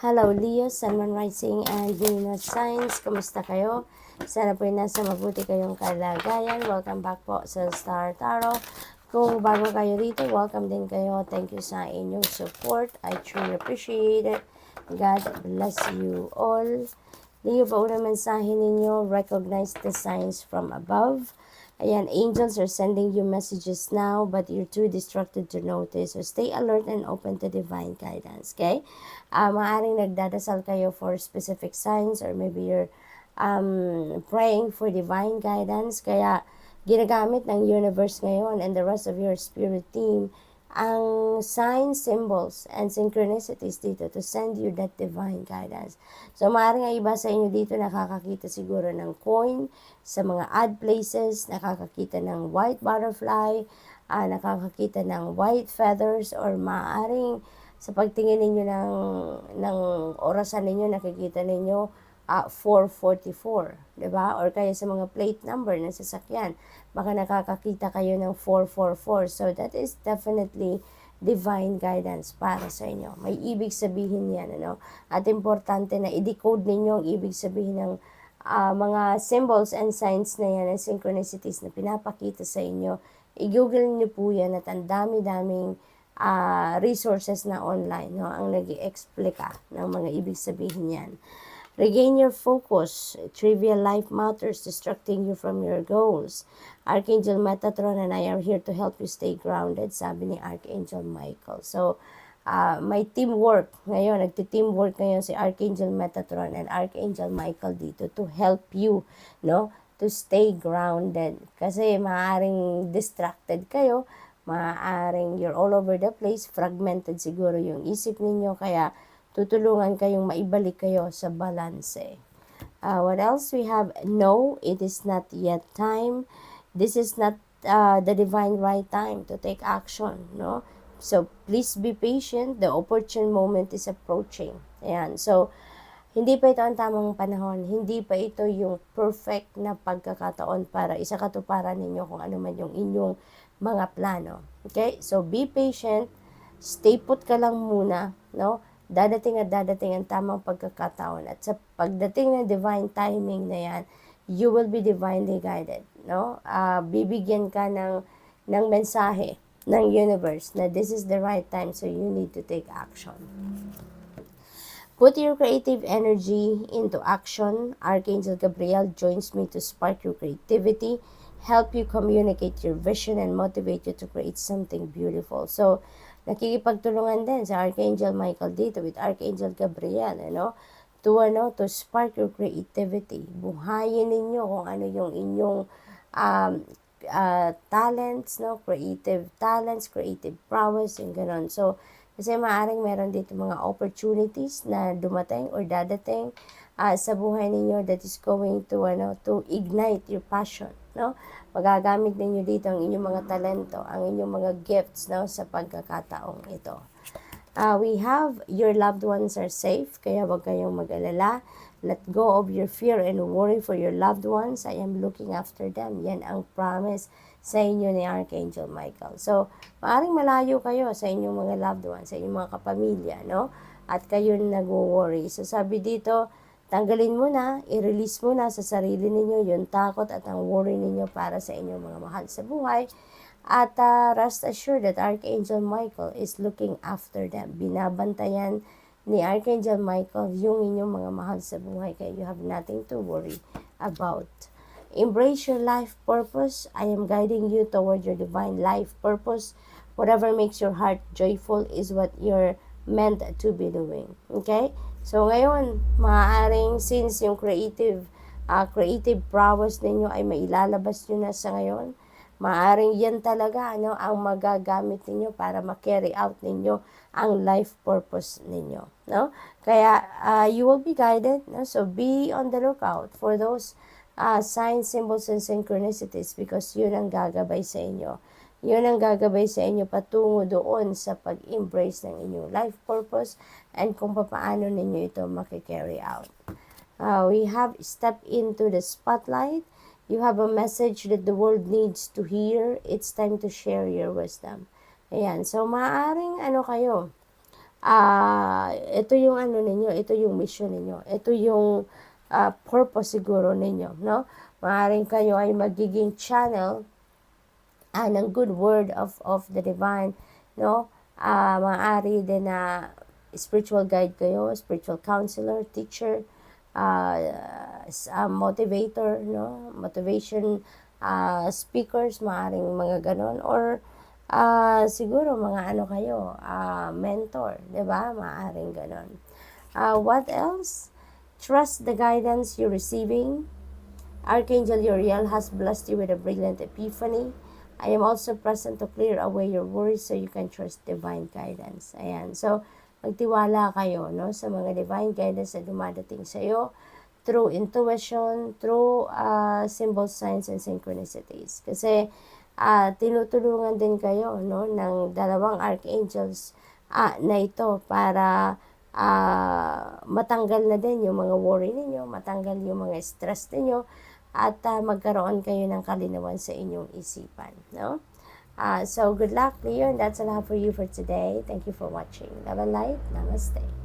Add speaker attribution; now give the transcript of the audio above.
Speaker 1: Hello Leo, Sun, Moon, Rising, and Venus signs. Kumusta kayo? Sana po nasa mabuti kayong kalagayan. Welcome back po sa Star Tarot. Kung bago kayo rito, welcome din kayo. Thank you sa inyong support. I truly appreciate it. God bless you all. Leo, pa unang mensahe ninyo, recognize the signs from above. Ayan, angels are sending you messages now, but you're too distracted to notice. So stay alert and open to divine guidance, okay? Maaring nagdadasal kayo for specific signs, or maybe you're praying for divine guidance. Kaya ginagamit ng universe ngayon and the rest of your spirit team ang signs, symbols, and synchronicities dito to send you that divine guidance. So, maaaring ang iba sa inyo dito nakakakita siguro ng coin sa mga odd places, nakakakita ng white butterfly, nakakakita ng white feathers, or maaaring sa pagtingin ninyo ng orasan ninyo, nakikita ninyo 444, diba? Or kaya sa mga plate number ng sasakyan, baka nakakakita kayo ng 444. So that is definitely divine guidance para sa inyo. May ibig sabihin yan, ano? At importante na i-decode ninyo ang ibig sabihin ng mga symbols and signs na yan, and synchronicities na pinapakita sa inyo. I-google niyo po yan at ang dami-daming resources na online, no? Ang nag-i-explica ng mga ibig sabihin yan. Regain your focus. Trivial life matters distracting you from your goals. Archangel Metatron and I are here to help you stay grounded, sabi ni Archangel Michael. So, may teamwork ngayon. Nagti-teamwork ngayon si Archangel Metatron and Archangel Michael dito to help you, no? To stay grounded. Kasi maaaring distracted kayo, maaaring you're all over the place, fragmented siguro yung isip ninyo, kaya tutulungan kayong maibalik kayo sa balanse. What else? We have, no, it is not yet time. This is not the divine right time to take action, no? So, please be patient. The opportune moment is approaching. Ayan. So, hindi pa ito ang tamang panahon. Hindi pa ito yung perfect na pagkakataon para isakatuparan ninyo kung ano man yung inyong mga plano. Okay? So, be patient. Stay put ka lang muna, no? Dadating at dadating ang tamang pagkakataon. At sa pagdating ng divine timing na yan, you will be divinely guided, no? Bibigyan ka ng mensahe ng universe na this is the right time, so you need to take action. Put your creative energy into action. Archangel Gabriel joins me to spark your creativity, help you communicate your vision, and motivate you to create something beautiful. So, nakikipagtulungan din sa Archangel Michael dito with Archangel Gabriel, to spark your creativity. Buhayin ninyo kung ano yung inyong talents, no? Creative talents, creative prowess, and gano'n. So, kasi maaaring meron dito mga opportunities na dumating or dadating sa buhay ninyo that is going to ignite your passion, no? Magagamit ninyo dito ang inyong mga talento, ang inyong mga gifts, no, sa pagkakataong ito. We have, your loved ones are safe, kaya wag kayong mag-alala. Let go of your fear and worry for your loved ones. I am looking after them. Yan ang promise sa inyo ni Archangel Michael. So, maaaring malayo kayo sa inyong mga loved ones, sa inyong mga kapamilya, no? At kayo nag-worry. So, sabi dito, tanggalin mo na, i-release mo na sa sarili ninyo yung takot at ang worry ninyo para sa inyong mga mahal sa buhay. At rest assured that Archangel Michael is looking after them. Binabantayan ni Archangel Michael yung inyong mga mahal sa buhay, kaya you have nothing to worry about. Embrace your life purpose. I am guiding you toward your divine life purpose. Whatever makes your heart joyful is what you're meant to be doing. Okay? So, ngayon, maaaring since yung creative prowess ninyo ay mailalabas nyo na sa ngayon, maaaring yan talaga ang magagamit ninyo para ma-carry out ninyo ang life purpose ninyo, no? Kaya you will be guided, no? So be on the lookout for those signs, symbols, and synchronicities, because yun ang gagabay sa inyo. Yun ang gagabay sa inyo patungo doon sa pag-embrace ng inyong life purpose and kung paano ninyo ito maki-carry out. We have stepped into the spotlight. You have a message that the world needs to hear. It's time to share your wisdom. Ayan. So, maaaring kayo, ito yung ano ninyo, ito yung mission ninyo, ito yung purpose siguro ninyo, no? Maaaring kayo ay magiging channel ng good word of the divine, no? Maaari din na spiritual guide kayo, spiritual counselor, teacher, motivator, no? Motivation speakers, maaring mga ganon, or siguro mga ano kayo, mentor, 'di ba? Maaring ganon. What else? Trust the guidance you're receiving. Archangel Uriel has blessed you with a brilliant epiphany. I am also present to clear away your worries so you can trust divine guidance. Ayan. So, magtiwala kayo, no, sa mga divine guidance na dumadating sa iyo through intuition, through symbols, signs, and synchronicities. Kasi, tinutulungan din kayo, no, ng dalawang archangels na ito para matanggal na din yung mga worry ninyo, matanggal yung mga stress ninyo, at magkaroon kayo ng kalinawan sa inyong isipan, no? So good luck, Leo, and that's all I have for you for today. Thank you for watching. Love and light. Namaste.